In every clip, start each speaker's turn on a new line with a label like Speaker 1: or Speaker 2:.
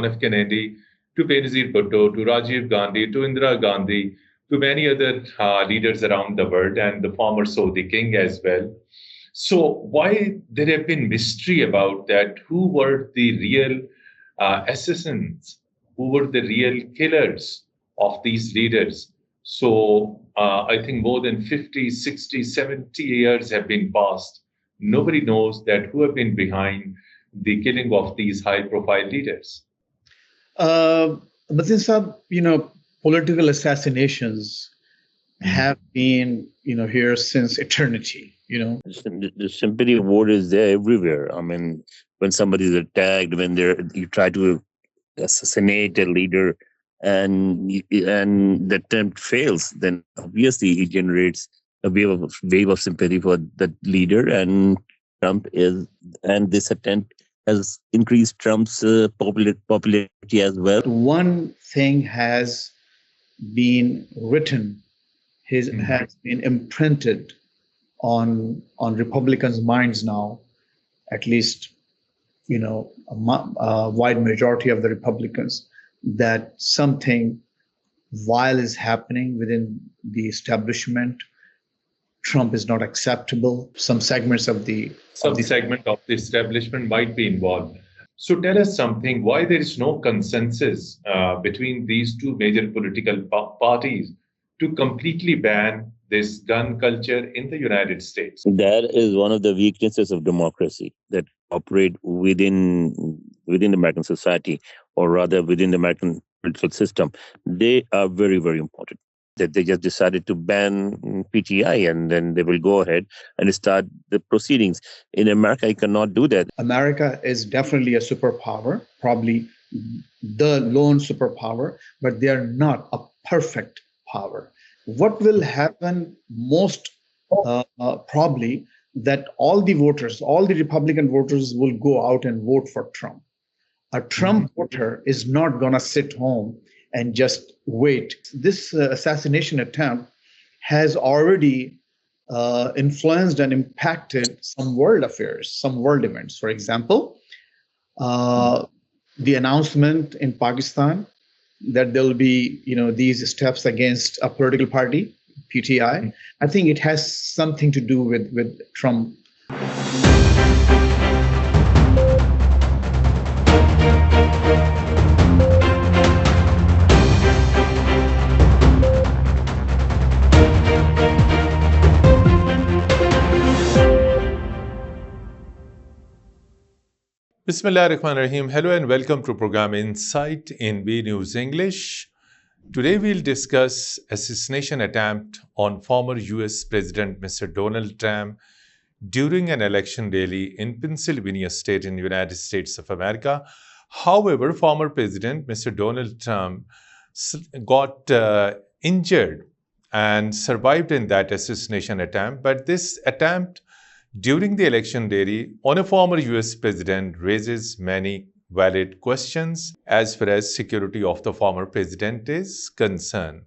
Speaker 1: F. Kennedy, to Benazir Bhutto, to Rajiv Gandhi, to Indira Gandhi, to many other leaders around the world, and the former Saudi king as well. So why there have been mystery about that? Who were the real assassins? Who were the real killers of these leaders? So I think more than 50, 60, 70 years have been passed. Nobody knows that who have been behind the killing of these high-profile leaders.
Speaker 2: But since political assassinations have been, here since eternity.
Speaker 3: The sympathy award is there everywhere. I mean, when somebody is attacked, when you try to assassinate a leader, and the attempt fails, then obviously it generates a wave of sympathy for that leader, and this attempt has increased Trump's popularity as well.
Speaker 2: One thing has been written, has been imprinted on Republicans' minds now, at least, a wide majority of the Republicans, that something vile is happening within the establishment. Trump is not acceptable. Some segment of the establishment
Speaker 1: might be involved. So tell us something, why there is no consensus between these two major political parties to completely ban this gun culture in the United States?
Speaker 3: That is one of the weaknesses of democracy that operate within the American society, or rather within the American political system. They are very, very important. That they just decided to ban PTI, and then they will go ahead and start the proceedings. In America, you cannot do that.
Speaker 2: America is definitely a superpower, probably the lone superpower, but they are not a perfect power. What will happen most probably, that all the Republican voters will go out and vote for Trump. A Trump voter is not going to sit home and just wait. This assassination attempt has already influenced and impacted some world affairs, some world events. For example, the announcement in Pakistan that there will be, these steps against a political party, PTI. I think it has something to do with Trump.
Speaker 1: Bismillahirrahmanirrahim. Hello and welcome to program Insight in B News English. Today we'll discuss assassination attempt on former US President Mr. Donald Trump during an election rally in Pennsylvania state in the United States of America. However, former President Mr. Donald Trump got injured and survived in that assassination attempt. But this attempt during the election rally on a former US president raises many valid questions as far as security of the former president is concerned.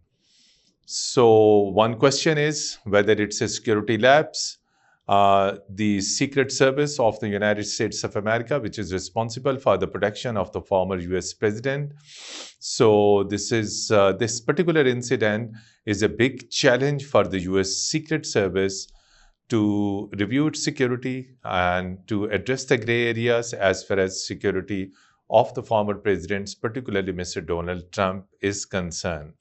Speaker 1: So one question is whether it's a security lapse. The Secret Service of the United States of America, which is responsible for the protection of the former US president. So this particular incident is a big challenge for the US Secret Service to review its security and to address the gray areas as far as security of the former presidents, particularly Mr. Donald Trump, is concerned.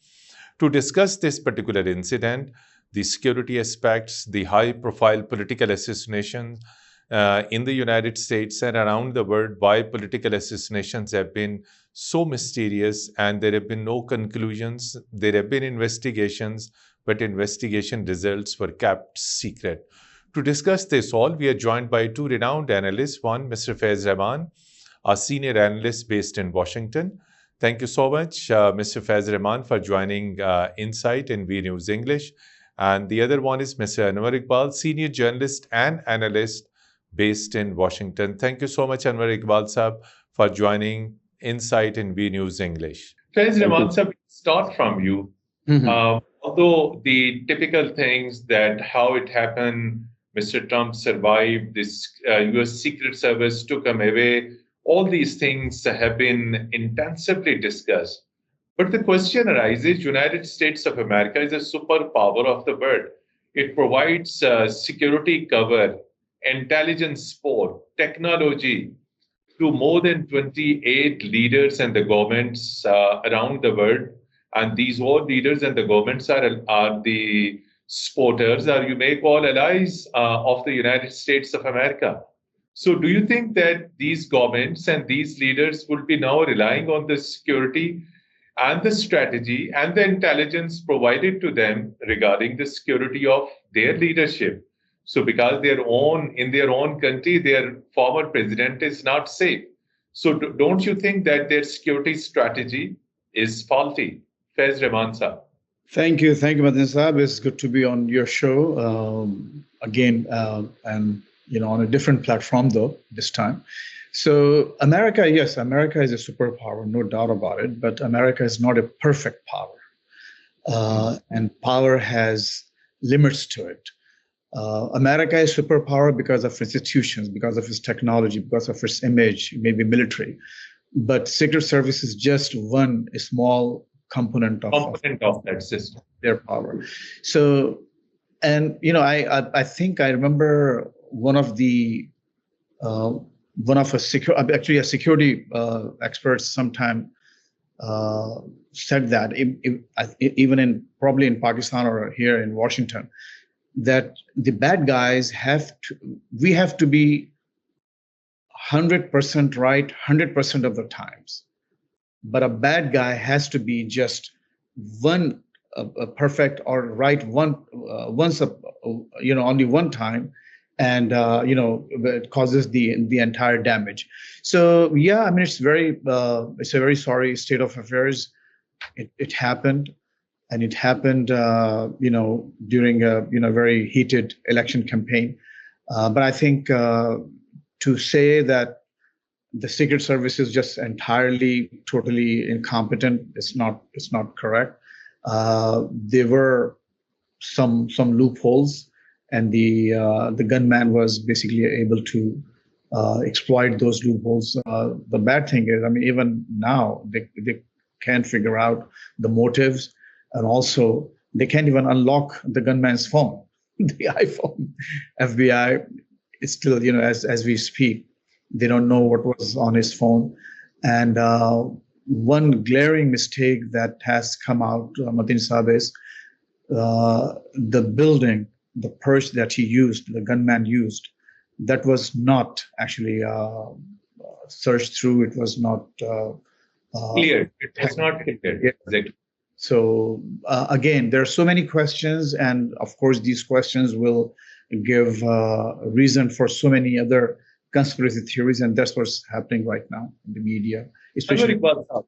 Speaker 1: To discuss this particular incident, the security aspects, the high-profile political assassinations in the United States and around the world, why political assassinations have been so mysterious and there have been no conclusions. There have been investigations, but investigation results were kept secret. To discuss this all, we are joined by two renowned analysts. One, Mr. Faiz Rahman, a senior analyst based in Washington. Thank you so much, Mr. Faiz Rahman, for joining Insight in V News English. And the other one is Mr. Anwar Iqbal, senior journalist and analyst based in Washington. Thank you so much, Anwar Iqbal Sahab, for joining Insight in V News English. Faiz Rahman Sahab, start from you. Although the typical things that how it happened, Mr. Trump survived, this US Secret Service took him away, All these things have been intensively discussed. But the question arises, United States of America is a superpower of the world. It provides security cover, intelligence support, technology to more than 28 leaders and the governments around the world. And these all leaders and the governments are the supporters, or you may call allies of the United States of America. So, do you think that these governments and these leaders will be now relying on the security and the strategy and the intelligence provided to them regarding the security of their leadership? So, because in their own country, their former president is not safe. So, don't you think that their security strategy is faulty? Faiz Remansa.
Speaker 2: Thank you, Madin Saab. It's good to be on your show again, and on a different platform though this time. So America, yes, America is a superpower, no doubt about it. But America is not a perfect power, and power has limits to it. America is superpower because of institutions, because of its technology, because of its image, maybe military. But Secret Service is just one small component of
Speaker 1: that system,
Speaker 2: their power. So, and I think I remember one of a security experts sometime said that even probably in Pakistan or here in Washington, that the bad guys we have to be 100% right 100% of the times. But a bad guy has to be just one perfect or right once only one time, and it causes the entire damage. So yeah, I mean it's a very sorry state of affairs. It happened, and it happened during a very heated election campaign. But I think to say that the Secret Service is just entirely, totally incompetent, it's not correct. There were some loopholes, and the gunman was basically able to exploit those loopholes. The bad thing is, I mean, even now they can't figure out the motives, and also they can't even unlock the gunman's phone, the iPhone. FBI is still, as we speak, they don't know what was on his phone. And one glaring mistake that has come out, Matin Saab, is the building, the purse that he used, the gunman used, that was not actually searched through. It was not
Speaker 1: clear. It was not clear. Exactly.
Speaker 2: So again, there are so many questions, and of course, these questions will give reason for so many other conspiracy theories, and that's what's happening right now in the media, especially.
Speaker 1: Anwar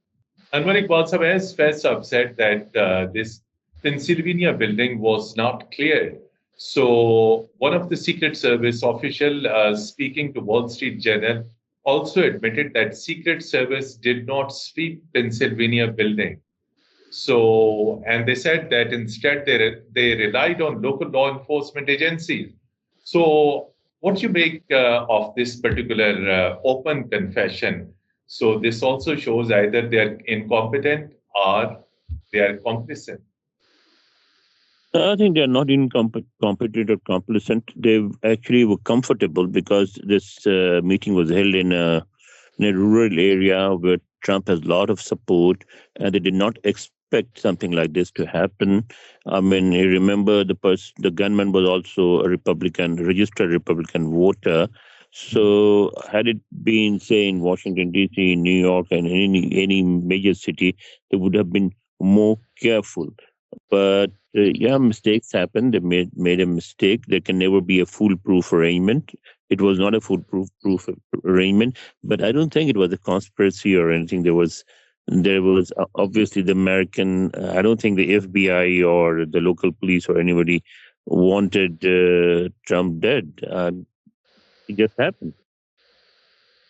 Speaker 1: Iqbal Sahab, as Faiz Sahab said that this Pennsylvania building was not cleared. So one of the Secret Service official speaking to Wall Street Journal also admitted that Secret Service did not sweep Pennsylvania building. So, and they said that instead they relied on local law enforcement agencies. So, what do you make of this particular open confession? So, this also shows either they are incompetent or they are complicit.
Speaker 3: I think they are not incompetent or complicit. They actually were comfortable because this meeting was held in a rural area where Trump has a lot of support, and they did not expect something like this to happen. I mean, you remember the gunman was also a registered Republican voter. So had it been, say, in Washington, D.C., New York, and any major city, they would have been more careful. But yeah, mistakes happen. They made a mistake. There can never be a foolproof arraignment. It was not a foolproof arraignment, but I don't think it was a conspiracy or anything. There was obviously the American. I don't think the FBI or the local police or anybody wanted Trump dead. It just happened.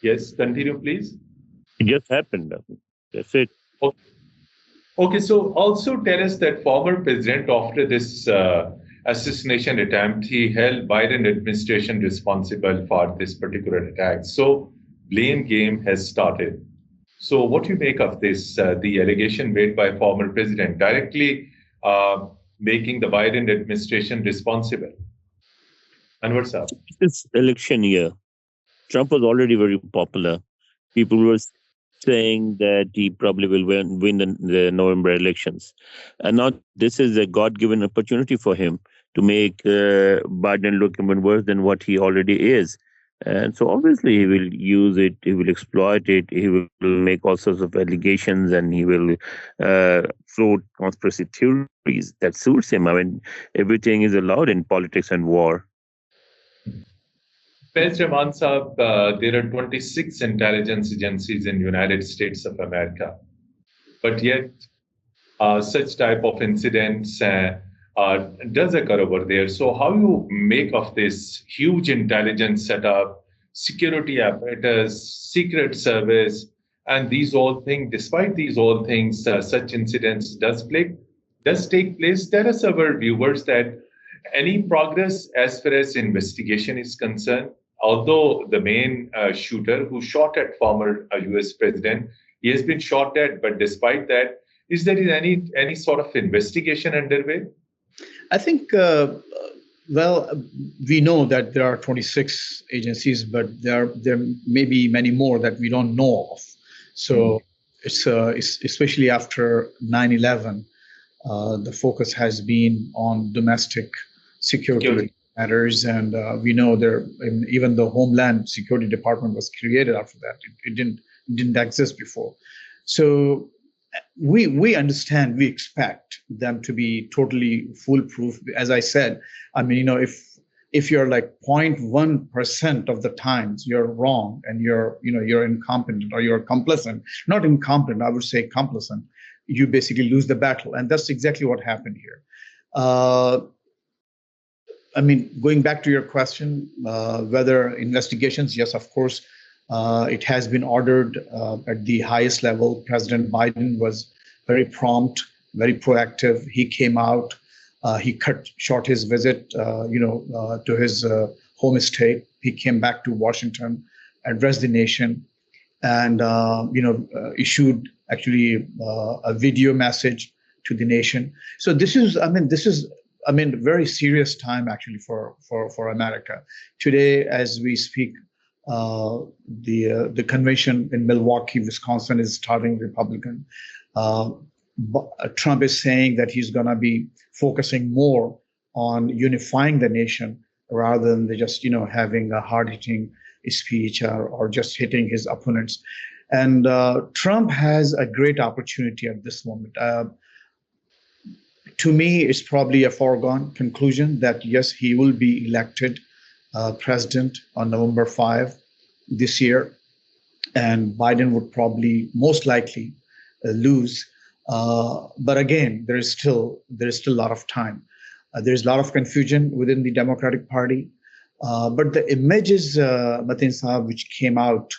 Speaker 1: Yes, continue, please.
Speaker 3: It just happened. That's it.
Speaker 1: Okay, so also tell us that former president, after this assassination attempt, he held Biden administration responsible for this particular attack. So blame game has started. So, what do you make of this? The allegation made by former president directly making the Biden administration responsible. Anwar Saab.
Speaker 3: This election year, Trump was already very popular. People were saying that he probably will win the November elections. And now this is a God given opportunity for him to make Biden look even worse than what he already is. And so obviously he will use it, he will exploit it, he will make all sorts of allegations, and he will float conspiracy theories that suits him. I mean, everything is allowed in politics and war.
Speaker 1: Faiz Rahman Saab, there are 26 intelligence agencies in the United States of America, but yet such type of incidents does occur over there. So how you make of this huge intelligence setup, security apparatus, secret service, and these all things, despite these all things, such incidents does take place. Tell us, our viewers, that any progress as far as investigation is concerned, although the main shooter who shot at former US president, he has been shot at, but despite that, is there any sort of investigation underway?
Speaker 2: I think, well, we know that there are 26 agencies, but there may be many more that we don't know of. So it's especially after 9/11, the focus has been on domestic security matters, and we know even the Homeland Security Department was created after that. It didn't exist before. So we understand, we expect them to be totally foolproof. As I said, I mean, if you're like 0.1% of the times you're wrong and you're incompetent or you're complicit, not incompetent, I would say complicit, you basically lose the battle. And that's exactly what happened here. I mean, going back to your question, whether investigations, yes, of course, it has been ordered at the highest level. President Biden was very prompt, very proactive. He came out, he cut short his visit, to his home state. He came back to Washington, addressed the nation, and issued actually a video message to the nation. So this is very serious time actually for America. Today, as we speak, the convention in Milwaukee, Wisconsin is starting Republican. Trump is saying that he's going to be focusing more on unifying the nation rather than just having a hard-hitting speech or just hitting his opponents. And Trump has a great opportunity at this moment. To me, it's probably a foregone conclusion that yes, he will be elected president on November 5 this year, and Biden would probably most likely lose. But again, there is still a lot of time. There's a lot of confusion within the Democratic Party. But the images, Mateen Saab, which came out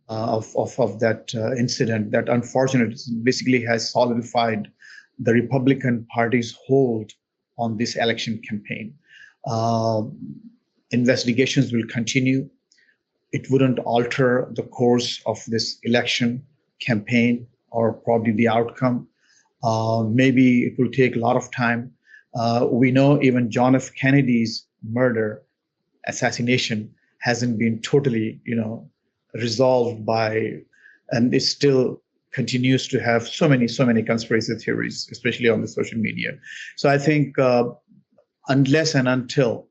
Speaker 2: of that incident, that unfortunate, basically has solidified the Republican Party's hold on this election campaign. Investigations will continue. It wouldn't alter the course of this election campaign or probably the outcome. Maybe it will take a lot of time. We know even John F. Kennedy's murder, assassination, hasn't been totally, resolved and it still continues to have so many conspiracy theories, especially on the social media. So I think unless and until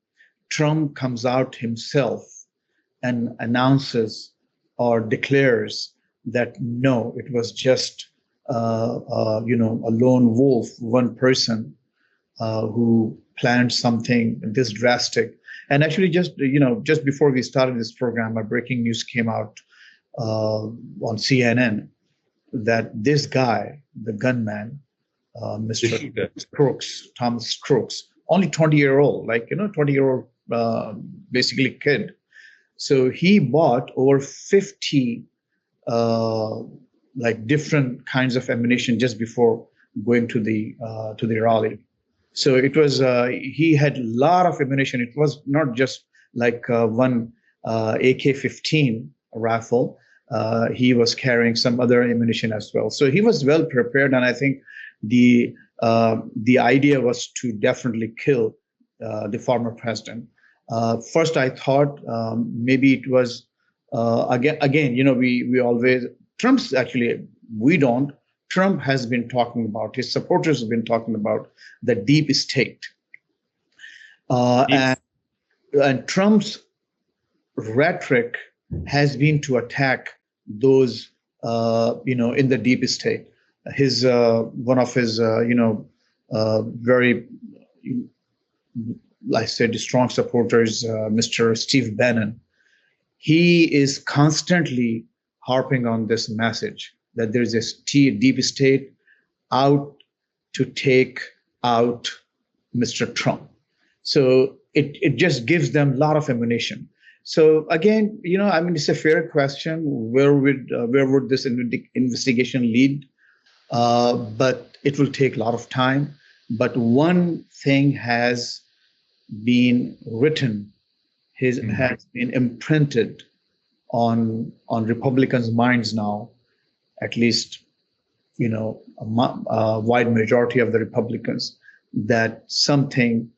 Speaker 2: Trump comes out himself and announces or declares that no, it was just a lone wolf, one person who planned something this drastic. And actually, just before we started this program, a breaking news came out on CNN that this guy, the gunman, Mr. Crooks, Thomas Crooks, only 20-year-old, 20-year-old basically kid. So he bought over 50 different kinds of ammunition just before going to the rally. So it was he had a lot of ammunition. It was not just like one AK-15 rifle, he was carrying some other ammunition as well. So he was well prepared, and I think the idea was to definitely kill the former president. First, I thought maybe it was again. We always Trump's actually we don't. Trump has been talking about, his supporters have been talking about the deep state,
Speaker 1: Yes.
Speaker 2: and Trump's rhetoric has been to attack those in the deep state. His one of his very, I said, strong supporters, Mr. Steve Bannon. He is constantly harping on this message that there is a deep state out to take out Mr. Trump. So it just gives them a lot of ammunition. So again, I mean, it's a fair question. Where would this investigation lead? But it will take a lot of time. But one thing has been written, has been imprinted on Republicans' minds now. At least, a wide majority of the Republicans, that something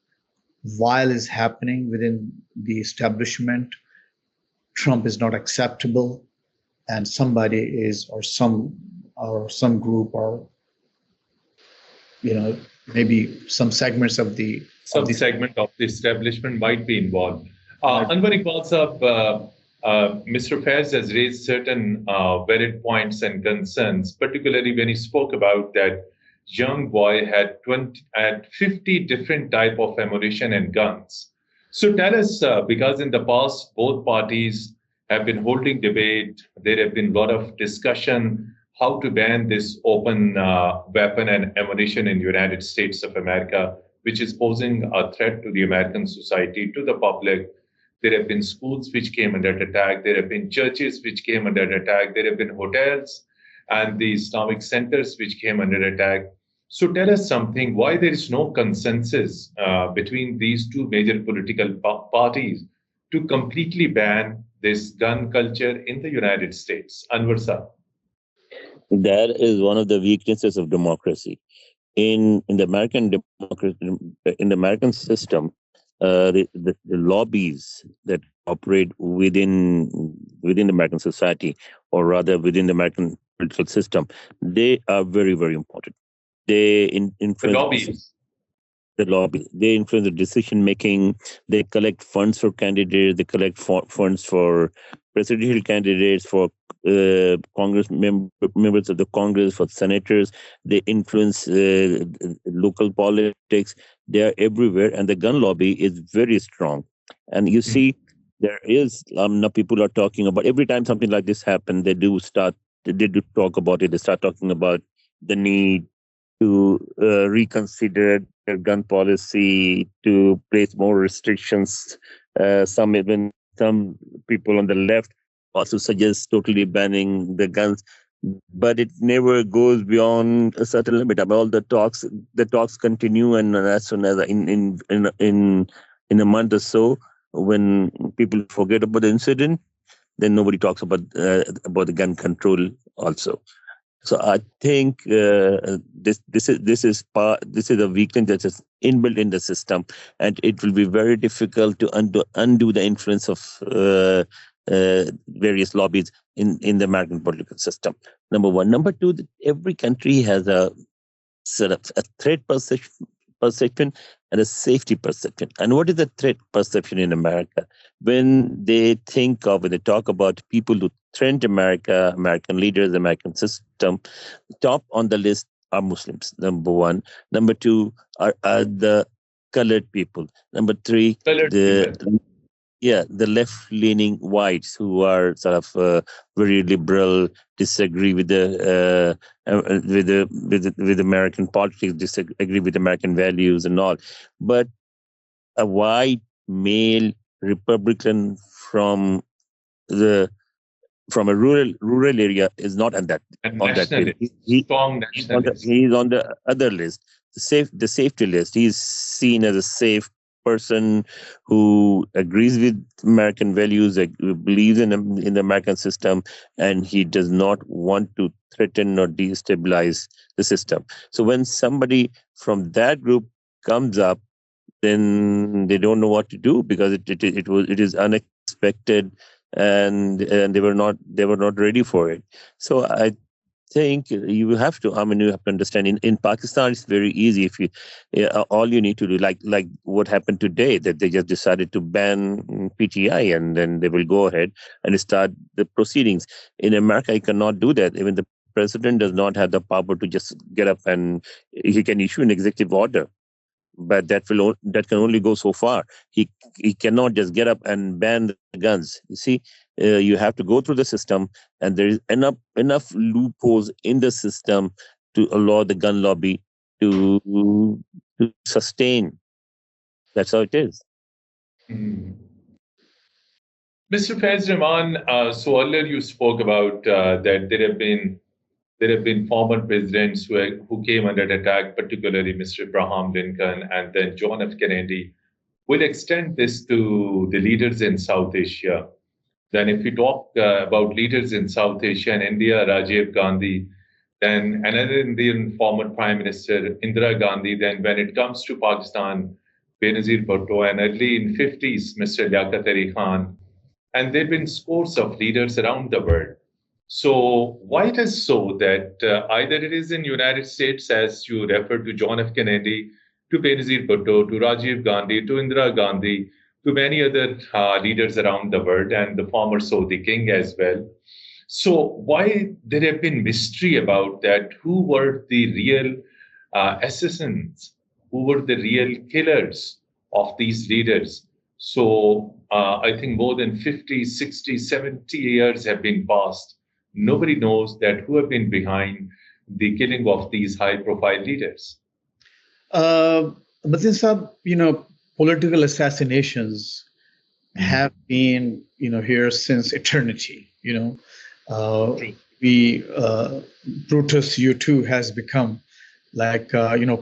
Speaker 2: vile is happening within the establishment. Trump is not acceptable, and somebody is, or some group, or maybe some segments of the
Speaker 1: Segment of the establishment might be involved. Anwar Iqbal Saab, Mr. Faiz has raised certain valid points and concerns, particularly when he spoke about that young boy had 50 different type of ammunition and guns. So tell us, because in the past, both parties have been holding debate. There have been a lot of discussion how to ban this open weapon and ammunition in the United States of America, which is posing a threat to the American society, to the public. There have been schools which came under attack. There have been churches which came under attack. There have been hotels and the Islamic centers which came under attack. So tell us something, why there is no consensus between these two major political parties to completely ban this gun culture in the United States? Anwar Saab.
Speaker 3: That is one of the weaknesses of democracy. In the American democracy, in the American system, the lobbies that operate within the American society, or rather within the American political system, they are very, very important. They influence
Speaker 1: The lobbies.
Speaker 3: the lobby. They influence the decision making. They collect funds for candidates. They collect funds for presidential candidates, for members of the Congress, for senators. They influence local politics. They are everywhere, and the gun lobby is very strong. And you see, there is now people are talking about, every time something like this happens, they do talk about it. They start talking about the need to reconsider their gun policy, to place more restrictions. Some people on the left also suggest totally banning the guns, but it never goes beyond a certain limit. About all the talks continue, and as soon as in a month or so, when people forget about the incident, then nobody talks about the gun control also. So I think this is a weakness that is inbuilt in the system, and it will be very difficult to undo the influence of various lobbies in the American political system. Number one. Number two, every country has a sort of a threat perception and a safety perception. And what is the threat perception in America? When they talk about people who threaten America, American leaders, American system, top on the list are Muslims, number one. Number two are the colored people. Number three, the left-leaning whites who are sort of very liberal, disagree with with American politics, disagree with American values and all. But a white male Republican from a rural area is not on that list.
Speaker 1: Strong nationalist.
Speaker 3: He's on the other list, the safety list. He's seen as a safe person who agrees with American values, who believes in the American system, and he does not want to threaten or destabilize the system. So when somebody from that group comes up, then they don't know what to do, because it is unexpected, and they were not ready for it. So I think you have to, you have to understand, in Pakistan it's very easy. If you all you need to do, like what happened today, that they just decided to ban PTI, and then they will go ahead and start the proceedings. In America you cannot do that. Even the president does not have the power to just get up, and he can issue an executive order, but that can only go so far. He cannot just get up and ban the guns. You see, you have to go through the system, and there is enough loopholes in the system to allow the gun lobby to sustain. That's how it is.
Speaker 1: Mhm. Mr. Faiz Rahman, so earlier you spoke about that there have been former presidents who came under attack, particularly Mr. Abraham Lincoln and then John F. Kennedy. We'll extend this to the leaders in South Asia. Then, if we talk about leaders in South Asia and India, Rajiv Gandhi, then another Indian former Prime Minister, Indira Gandhi. Then, when it comes to Pakistan, Benazir Bhutto, and early in 50s, Mr. Liaquat Ali Khan. And there have been scores of leaders around the world. So why it is so that either it is in United States, as you refer to John F. Kennedy, to Benazir Bhutto, to Rajiv Gandhi, to Indira Gandhi, to many other leaders around the world, and the former Saudi king as well. So why there have been mystery about that? Who were the real assassins? Who were the real killers of these leaders? So I think more than 50, 60, 70 years have been passed. Nobody knows that who have been behind the killing of these high-profile leaders.
Speaker 2: But since political assassinations have been, here since eternity. We Brutus U2 has become like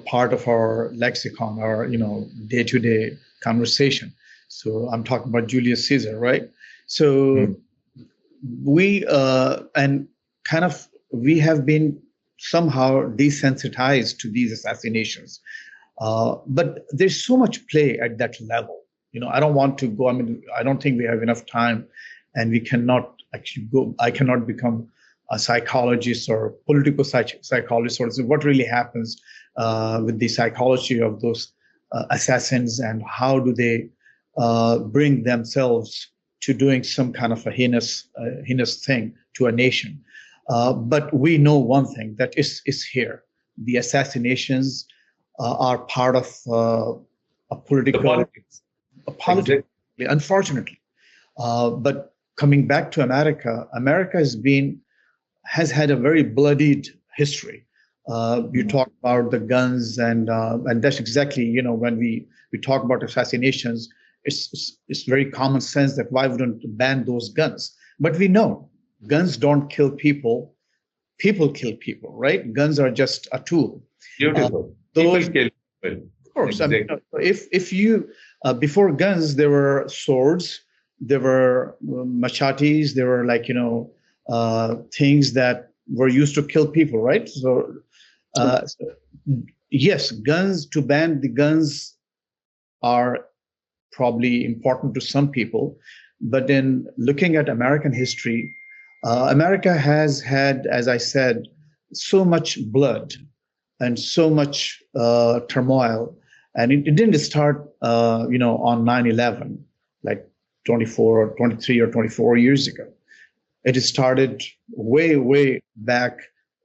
Speaker 2: part of our lexicon, our day-to-day conversation. So I'm talking about Julius Caesar, right? So we we have been somehow desensitized to these assassinations, but there's so much play at that level. I don't want to go. I don't think we have enough time, and we cannot actually go. I cannot become a psychologist or political psychologist, or what really happens with the psychology of those assassins, and how do they bring themselves to doing some kind of a heinous thing to a nation. But we know one thing that is here. The assassinations are part of a political, unfortunately. But coming back to America, America has had a very bloodied history. You talk about the guns, and that's exactly, when we talk about assassinations, it's very common sense that why wouldn't ban those guns? But we know guns don't kill people. People kill people, right? Guns are just a tool.
Speaker 1: Beautiful. People kill people.
Speaker 2: Of course.
Speaker 1: Exactly.
Speaker 2: If you before guns, there were swords, there were machetes, there were things that were used to kill people, right? So yes, guns, to ban the guns are probably important to some people, but in looking at American history, America has had, as I said, so much blood and so much turmoil, and it didn't start, on 9/11, like 24 or 23 or 24 years ago. It started way back,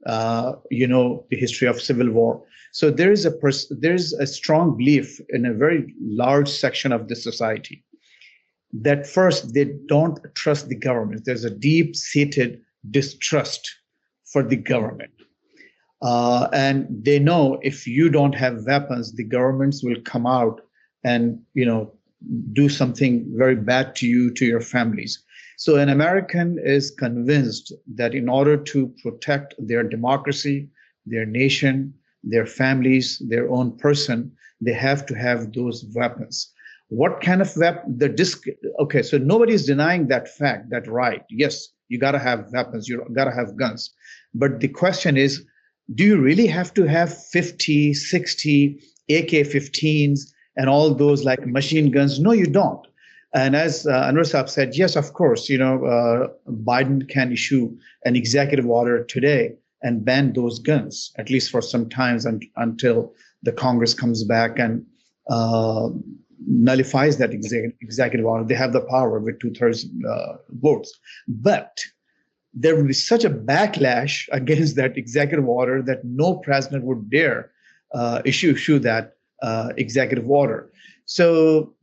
Speaker 2: the history of civil war. So there's a strong belief in a very large section of the society that first, they don't trust the government. There's a deep-seated distrust for the government. And they know if you don't have weapons, the governments will come out and, do something very bad to you, to your families. So an American is convinced that in order to protect their democracy, their nation, their families, their own person, they have to have those weapons. What kind of weapon? The disc. Okay, so nobody is denying that fact. That right? Yes, you got to have weapons. You got to have guns. But the question is, do you really have to have 50, 60 AK-15s and all those like machine guns? No, you don't. And as Anwar Saab said, yes, of course, Biden can issue an executive order today and ban those guns, at least for some times until the Congress comes back and nullifies that executive order. They have the power with 2/3 votes. But there would be such a backlash against that executive order that no president would dare issue that executive order. So,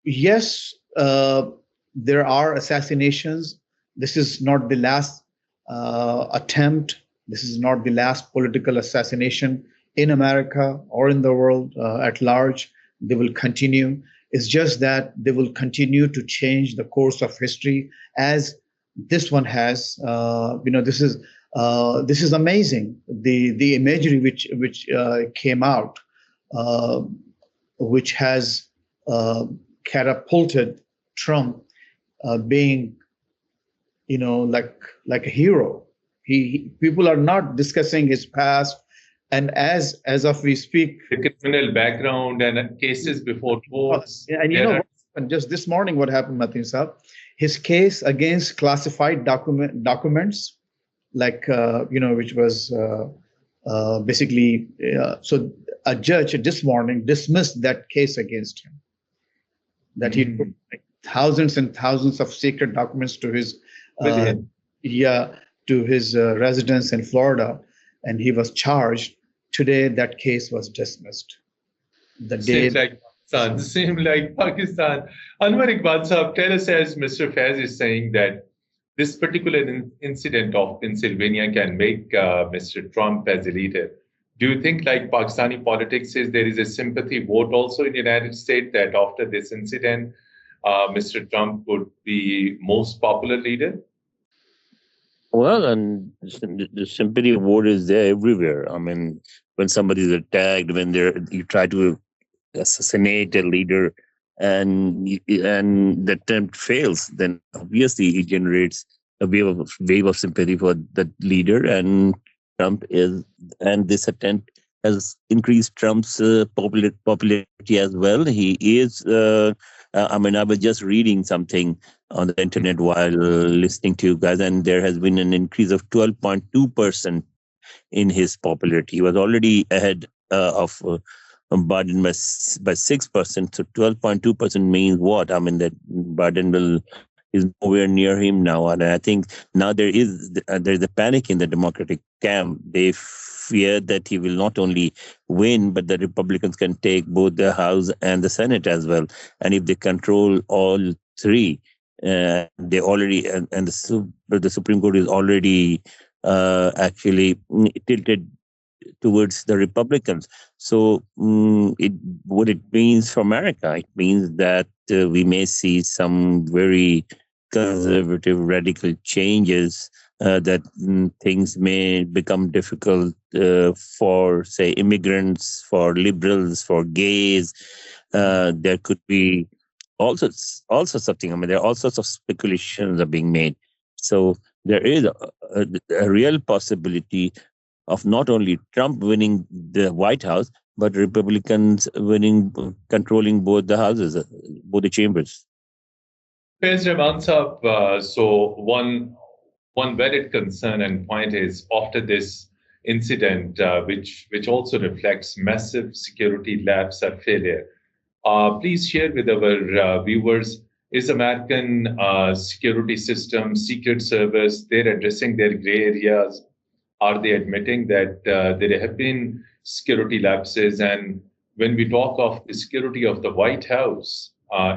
Speaker 2: yes, there are assassinations. This is not the last attempt. This is not the last political assassination in America or in the world at large. They will continue. It's just that they will continue to change the course of history as this one has. This is amazing. The imagery which came out, which has catapulted Trump being, like a hero. People are not discussing his past, and as of we speak,
Speaker 1: the criminal background and cases before courts.
Speaker 2: And and just this morning, what happened, Mateen Saab? His case against classified documents, like which was basically so a judge this morning dismissed that case against him. That he took thousands and thousands of secret documents to his residence in Florida, and he was charged. Today, that case was dismissed.
Speaker 1: Seems like Pakistan. Anwar Iqbal Saab, tell us, as Mr. Faiz is saying, that this particular incident of Pennsylvania can make Mr. Trump as a leader. Do you think, like Pakistani politics is, there is a sympathy vote also in the United States that after this incident, Mr. Trump would be most popular leader?
Speaker 3: Well, and the sympathy vote is there everywhere. I mean, when somebody is attacked, when you try to assassinate a leader, and the attempt fails, then obviously it generates a wave of sympathy for the leader. And this attempt has increased Trump's popularity as well. He is. I was just reading something on the internet while listening to you guys, and there has been an increase of 12.2% in his popularity. He was already ahead of Biden by 6%. So 12.2% means what? That Biden is nowhere near him now, and I think now there's a panic in the Democratic camp. They fear that he will not only win, but the Republicans can take both the House and the Senate as well. And if they control all three, they already and the Supreme Court is already actually tilted towards the Republicans. So what it means for America, it means that we may see some very conservative, radical changes, that things may become difficult for, say, immigrants, for liberals, for gays. There could be also something. There are all sorts of speculations are being made. So there is a real possibility of not only Trump winning the White House, but Republicans controlling both the houses, both the chambers.
Speaker 1: Faiz Rahman Saab, so one valid concern and point is, after this incident, which also reflects massive security lapse or failure, please share with our viewers, is American security system, Secret Service, they're addressing their gray areas? Are they admitting that there have been security lapses? And when we talk of the security of the White House,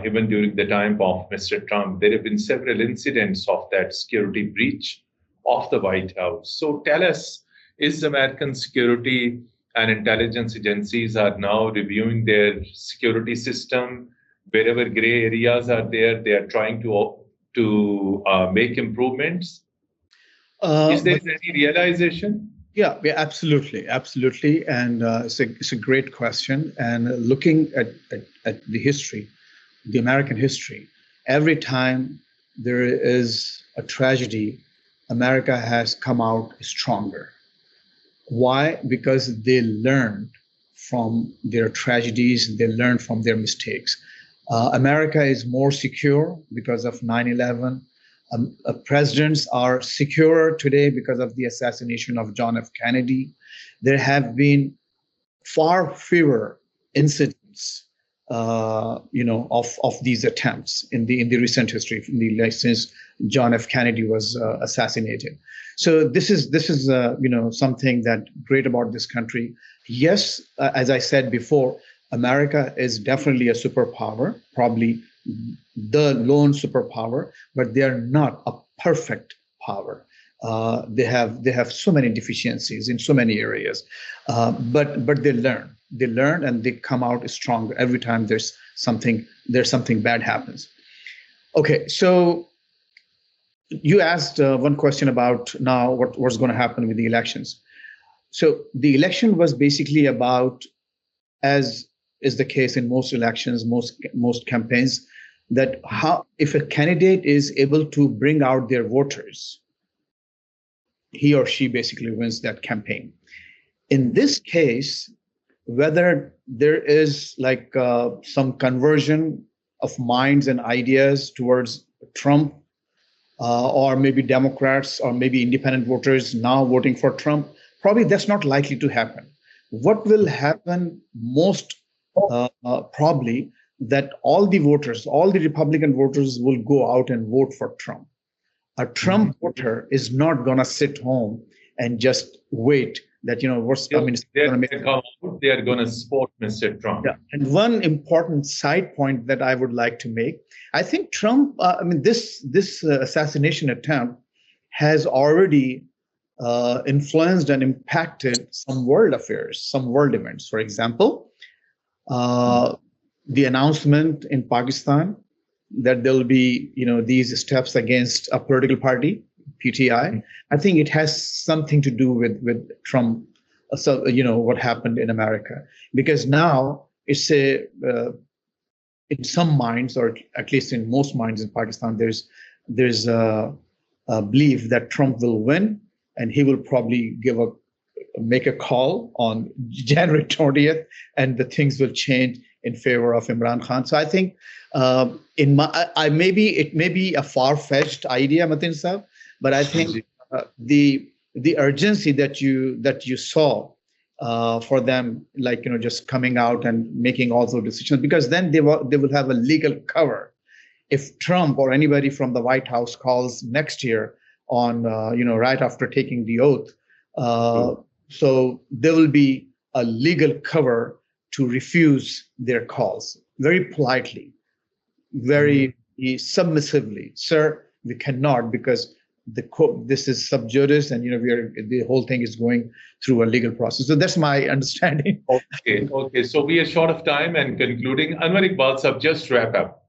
Speaker 1: even during the time of Mr. Trump, there have been several incidents of that security breach of the White House. So tell us, is American security and intelligence agencies are now reviewing their security system? Wherever gray areas are there, they are trying to make improvements? Is there any realization?
Speaker 2: Yeah, absolutely. And it's a great question. And looking at the history, the American history, every time there is a tragedy, America has come out stronger. Why? Because they learned from their tragedies, they learned from their mistakes. America is more secure because of 9/11. Presidents are secure today because of the assassination of John F. Kennedy. There have been far fewer incidents, of these attempts in the recent history, since John F. Kennedy was assassinated. So this is something that great about this country. Yes, as I said before, America is definitely a superpower, probably the lone superpower, but they are not a perfect power. They have so many deficiencies in so many areas, but they learn and they come out stronger every time there's something bad happens. Okay, so you asked one question about now what's going to happen with the elections. So the election was basically about, as is the case in most elections, most campaigns, that how if a candidate is able to bring out their voters, he or she basically wins that campaign. In this case, whether there is like some conversion of minds and ideas towards Trump, or maybe Democrats or maybe independent voters now voting for Trump, probably that's not likely to happen. What will happen most probably that all the voters, all the Republican voters will go out and vote for Trump. A Trump voter is not going to sit home and just wait that,
Speaker 1: they are going to support Mr. Trump.
Speaker 2: Yeah. And one important side point that I would like to make, I think Trump, this assassination attempt has already influenced and impacted some world affairs, some world events. For example, the announcement in Pakistan that there will be, these steps against a political party, PTI. I think it has something to do with Trump. So what happened in America, because now it's in some minds, or at least in most minds in Pakistan, there's a belief that Trump will win, and he will probably make a call on January 20th, and the things will change in favor of Imran Khan. So I think it may be a far-fetched idea, Matin Saab, but I think the urgency that you saw for them, just coming out and making all those decisions, because then they will have a legal cover. If Trump or anybody from the White House calls next year on, right after taking the oath, so there will be a legal cover to refuse their calls very politely, very submissively. Sir, we cannot, because this is sub judice, and the whole thing is going through a legal process. So that's my understanding.
Speaker 1: Okay. So we are short of time and concluding. Anwar Iqbal Sahab, just wrap up.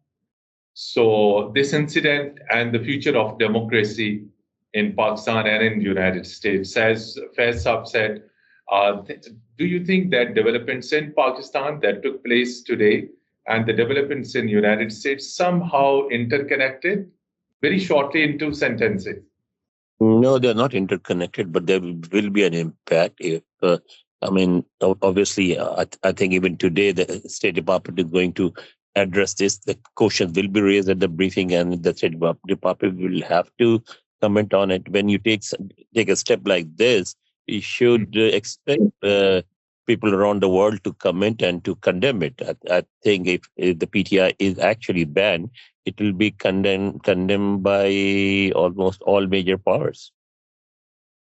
Speaker 1: So this incident and the future of democracy in Pakistan and in the United States, as Faiz Sahab said, do you think that developments in Pakistan that took place today and the developments in the United States somehow interconnected? Very shortly, in 2 sentences.
Speaker 3: No, they're not interconnected, but there will be an impact. If obviously, I think even today the State Department is going to address this. The questions will be raised at the briefing, and the State Department will have to comment on it. When you take a step like this, you should expect people around the world to comment and to condemn it. I think if the PTI is actually banned, it will be condemned by almost all major powers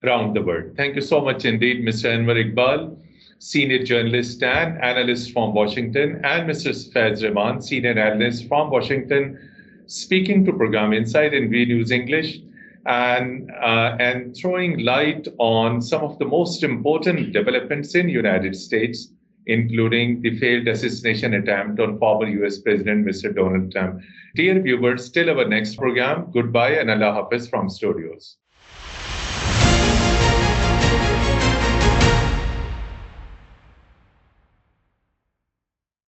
Speaker 1: around the world. Thank you so much indeed, Mr. Anwar Iqbal, senior journalist and analyst from Washington, and Mr. Faiz Rahman, senior analyst from Washington, speaking to Program Insight in V News English, and throwing light on some of the most important developments in the United States, including the failed assassination attempt on former US President Mr. Donald Trump. Dear viewers, till our next program, goodbye and Allah Hafiz from studios.